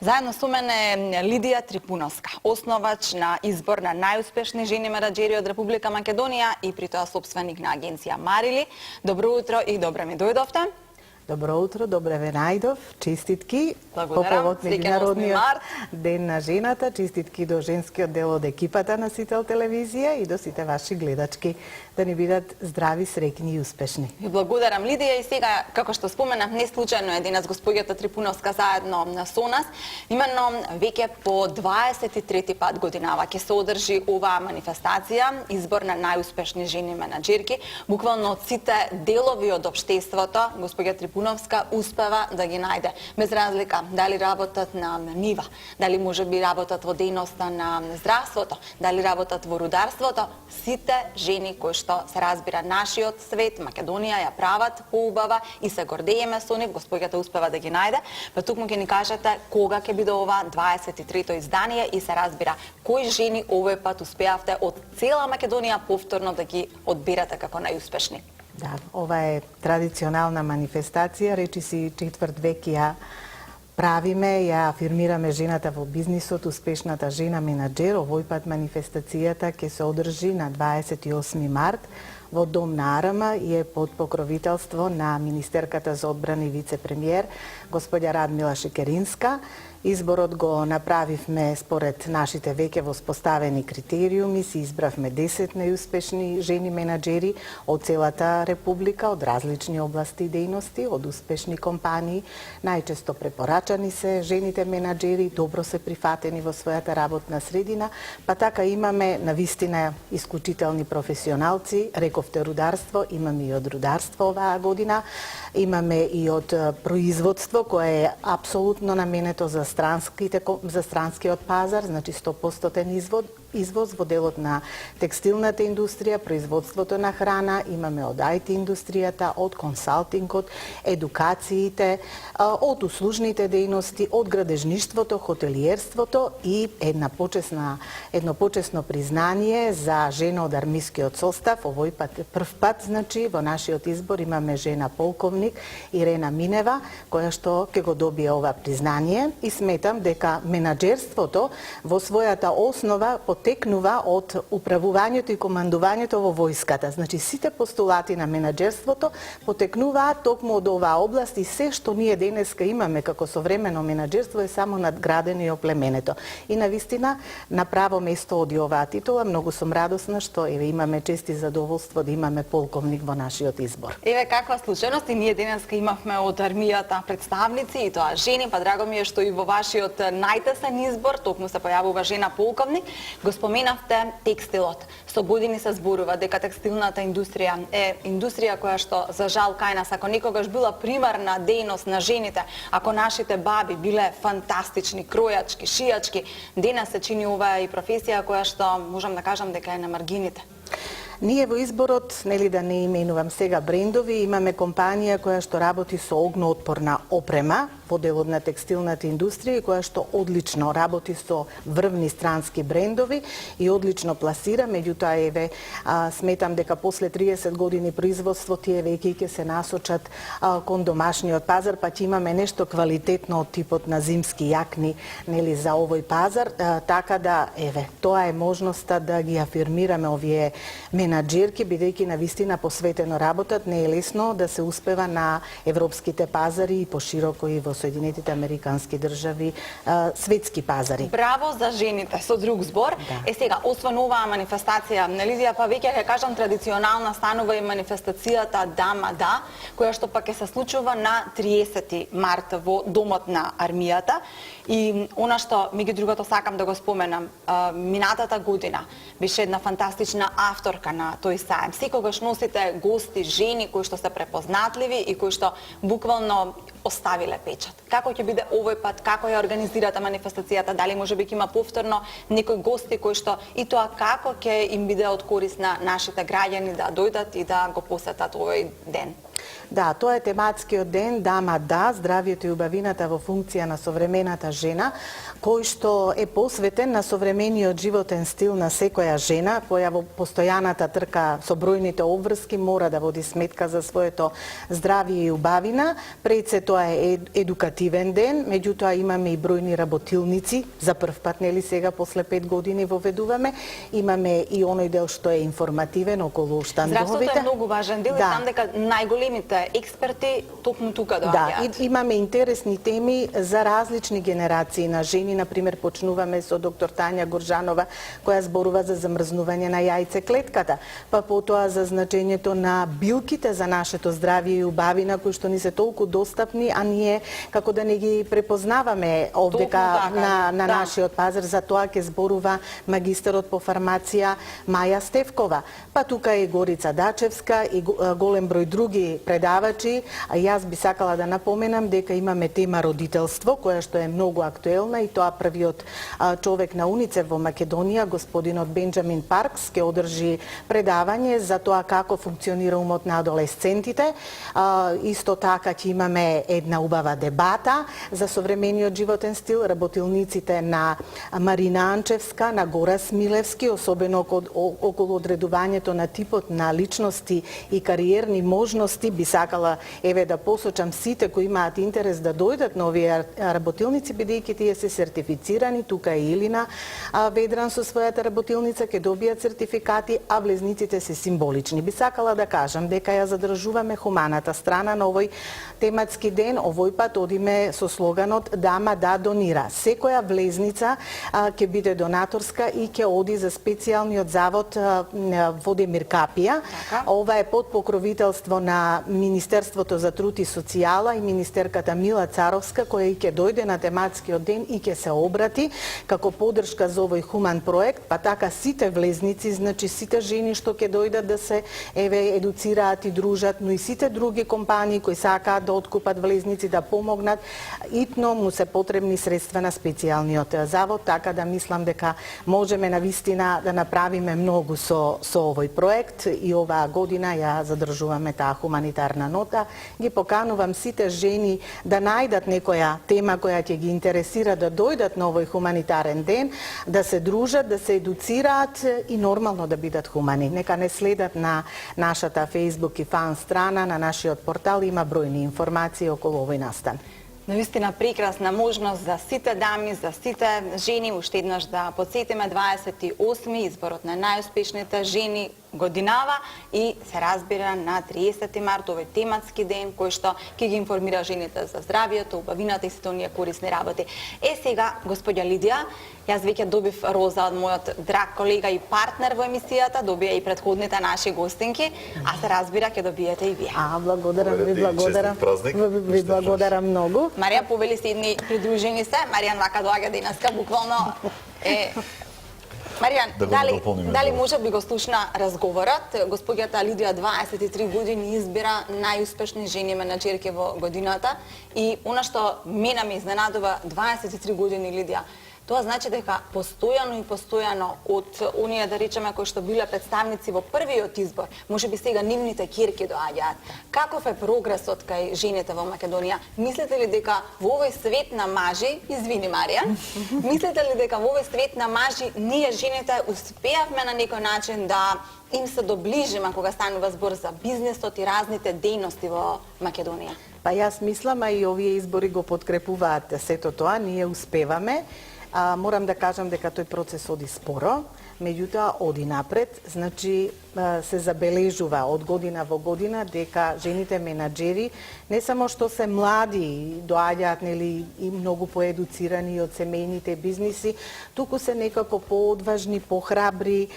Заедно со мене е Лидија Трипуновска, основач на избор на најуспешни жени менаџери од Република Македонија и при тоа собственик на агенција Марили. Добро утро и добре ми дојдовте. Добро утро, добре ве најдов, честитки по Благодарам. повод Меѓународниот ден на жената, честитки до женскиот дел од екипата на Сител телевизија и до сите ваши гледачки, да ни бидат здрави, среќни и успешни. Ви благодарам, Лидија, и сега, како што споменав, не случајно е денес госпоѓата Трипуновска заедно со нас. Именно веќе по 23 пат годинава ќе се одржи оваа манифестација, избор на најуспешни жени менаџерки. Буквално од сите делови од општеството, госпоѓа Трипуновска успева да ги најде. Без разлика дали работат на нива, дали можеби работат во дејноста на здравството, дали работат во рударството, сите жени кои што се разбира нашиот свет, Македонија ја прават поубава и се гордееме со нив, госпоѓата успева да ги најде. Па тукму ќе ни кажете кога ќе биде ова 23-то издание и се разбира кои жени овој пат успеавте од цела Македонија повторно да ги одберете како најуспешни. Да, ова е традиционална манифестација, речиси четврт век ја правиме, ја афирмираме жената во бизнисот, успешната жена менаџер. Овој пат манифестацијата ќе се одржи на 28 март во Дом на АРМ и е под покровителство на Министерката за одбрана и вице-премиер, господја Радмила Шекеринска. Изборот го направивме според нашите веќе воспоставени критериуми, си избравме 10 најуспешни жени менаџери од целата република, од различни области и дејности, од успешни компании. Најчесто препорачани се жените менаџери, добро се прифатени во својата работна средина, па така имаме навистина исклучителни професионалци, рековте рударство, имаме и од рударство оваа година, имаме и од производство кое е апсолутно наменето за странскиот пазар, значи 100% извоз во делот на текстилната индустрија, производството на храна, имаме од IT индустријата, од консалтингот, едукациите, од услужните дејности, од градежништвото, хотелиерството и едно почесно признание за жена од армискиот состав. Овој пат прв пат, значи, во нашиот избор имаме жена полковник Ирена Минева, која што ќе го добие ова признание, и сметам дека менаџерството во својата основа потекнува од управувањето и командувањето во војската. Значи, сите постулати на менаџерството потекнуваат токму од оваа област и се што ние денеска имаме како современо менаџерство е само надградено и оплеменето. И навистина, на право место оди оваа титула. Многу сум радосна што имаме чест и задоволство да имаме полковник во нашиот избор. Каква случајност, и ние денеска имавме од армијата представници, и тоа жени, па драго ми е што и во вашиот најтесен избор токму се појавува жена полковник. Го споменавте текстилот. Со години се зборува дека текстилната индустрија е индустрија која што, за жал, кај нас, ако некогаш била примарна дејност на жените, ако нашите баби биле фантастични, кројачки, шијачки, денес се чини оваа и професија која што, можам да кажам дека е на маргините. Ние во изборот, нели да не именувам сега брендови, имаме компанија која што работи со огноотпорна опрема во делот на текстилната индустрија и која што одлично работи со врвни странски брендови и одлично пласира. Меѓутоа, сметам дека после 30 години производство тие веќе ќе се насочат кон домашниот пазар, па ќе имаме нешто квалитетно од типот на зимски јакни, нели, за овој пазар, така да, тоа е можноста да ги афирмираме овие менаџерки, бидејќи навистина посветено работат. Не е лесно да се успева на европските пазари и пошироко и во Соединетите Американски држави, светски пазари. Браво за жените, со друг збор. Да. Сега, освен оваа манифестација, на Лидија, па веќе ќе кажам традиционална станува и манифестацијата Дама Да, која што пак ќе се случува на 30 март во Домот на армијата. И она што меѓу другото сакам да го споменам, минатата година беше една фантастична авторка на тој саем. Секогаш носите гости, жени кои што се препознатливи и кои што буквално оставиле печат. Како ќе биде овој пат, како ја организирате манифестацијата, дали можеби ќе има повторно некои гости кои што и тоа како ќе им биде од корис на нашите граѓани да дојдат и да го посетат овој ден? Да, тоа е тематскиот ден Дама Да, здравието и убавината во функција на современата жена, кој што е посветен на современиот животен стил на секоја жена, која во постојаната трка со бројните обврски мора да води сметка за своето здравје и убавина. Пред се тоа е едукативен ден, меѓутоа имаме и бројни работилници, за прв пат, нели сега после 5 години воведуваме, имаме и оној дел што е информативен околу штандовите. Здравството е многу важен дел и знам дека најголемите експерти токму тука доаѓаат. Да, имаме интересни теми за различни генерации на жени, например почнуваме со доктор Тања Горжанова која зборува за замрзнување на јајцеклетката, па потоа за значењето на билките за нашето здравје и убавина кои што ни се толку достапни, а ние како да не ги препознаваме овдека на нашиот пазар. За тоа ќе зборува магистерот по фармација Маја Стевкова. Па тука е Горица Дачевска и голем број други предавачи, а јас би сакала да напоменам дека имаме тема родителство, која што е многу актуелна, и тоа првиот човек на УНИЦЕФ во Македонија, господинот Бенџамин Паркс, ќе одржи предавање за тоа како функционира умот на адолесцентите. Исто така ќе имаме една убава дебата за современиот животен стил, работилниците на Марина Анчевска, на Гора Смилевски, особено околу одредувањето на типот на личности и кариерни можности. Би сакала да посочам сите кои имаат интерес да дојдат на овие работилници, бидејќи тие се сертифицирани. Тука е Илина Ведран со својата работилница, ќе добијат сертификати, а влезниците се символични. Би сакала да кажам дека ја задржуваме хуманата страна на овој тематски ден. Овој пат одиме со слоганот Дама Да донира. Секоја влезница ќе биде донаторска и ќе оди за специјалниот завод Водемир Капија. Ова е под покровителство на Министерството за труд и социјала и министерката Мила Царовска, која и ќе дојде на тематскиот ден и ќе се обрати како поддршка за овој хуман проект, па така сите влезници, значи сите жени што ќе дојдат да се едуцираат и дружат, но и сите други компании кои сакаат да откупат влезници, да помогнат, итно му се потребни средства на специјалниот завод, така да мислам дека можеме навистина да направиме многу со овој проект, и оваа година ја задржуваме таа хуманитарна нота. Ги поканувам сите жени да најдат некоја тема која ќе ги интересира, да дојдат на овој хуманитарен ден, да се дружат, да се едуцираат и нормално да бидат хумани. Нека не следат на нашата Facebook и фан страна, на нашиот портал, има бројни информации околу овој настан. Навистина прекрасна можност за сите дами, за сите жени, уште еднаш да подсетиме 28-ми изборот на најуспешните жени годинава и се разбира на 30 март овој тематски ден кој што ќе ги информира жените за здравието, убавината и сите оние корисни работи. Сега, господја Лидија, јас веќе добив роза од мојот драг колега и партнер во емисијата, добија и претходните наши гостинки, а се разбира ќе добиете и вие. Благодарам, ви благодарам многу. Маријан повели седни придружени се, Маријан вака доаѓа денеска буквално Маријан, дали може би го слушна разговорот? Господјата Лидија 23 години избира најуспешни жени менаџерки во годината и она што мене ме изненадува 23 години Лидија. Тоа значи дека постојано од оние, да речеме, кои што биле представници во првиот избор, можеби сега нивните ќерки доаѓаат. Каков е прогресот кај жените во Македонија? Мислите ли дека во овој свет на мажи, извини Маријан, мислите ли дека во овој свет на мажи ние жените успеавме на некој начин да им се доближиме кога станува збор за бизнесот и разните дејности во Македонија? Па јас мислам, а и овие избори го подкрепуваат сето тоа, ние успеваме. Морам да кажам дека тој процес оди споро, меѓутоа оди напред, значи се забележува од година во година дека жените менаџери не само што се млади, доаѓаат нели и многу поедуцирани од семејните бизниси, туку се некако поодважни, похрабри.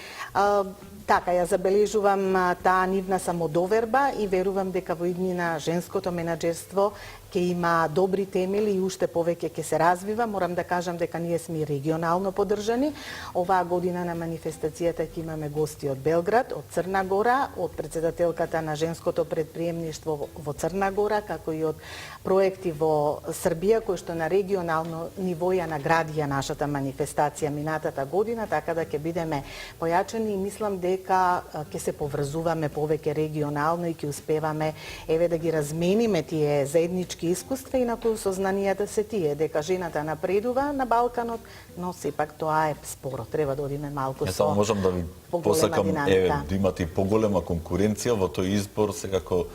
Така, ја забележувам таа нивна самодоверба и верувам дека во иднина женското менаџерство ќе има добри темели и уште повеќе ќе се развива. Морам да кажам дека ние сме регионално поддржани. Оваа година на манифестацијата ќе имаме гости од Белград, од од Црна Гора, од председателката на Женското предприемништво во Црна Гора, како и од проекти во Србија, кои што на регионално ниво ја наградија нашата манифестација минатата година, така да ќе бидеме појачени и мислам дека ќе се поврзуваме повеќе регионално и ќе успеваме да ги размениме тие заеднички искуства и на кои сознанијата се тие, дека жената напредува на Балканот, но сепак тоа е споро, треба да одиме малку со само можам да ви посакам да имате и поголема конкуренција во тој избор, секако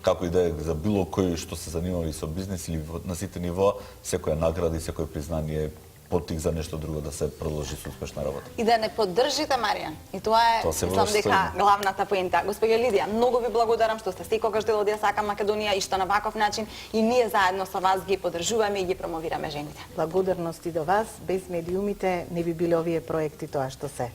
како и да е за било кој што се занимава и со бизнес или на сите нивоа, секоја награда и секој признание потик за нешто друго да се продолжи со успешна работа. И да не поддржите Маријан. И тоа е, мислам дека главната поента. Господја Лидија, многу ви благодарам што сте секогаш дел од Ја сакам Македонија и што на ваков начин и ние заедно со вас ги поддржуваме и ги промовираме жените. Благодарности до вас, без медиумите не би биле овие проекти тоа што се.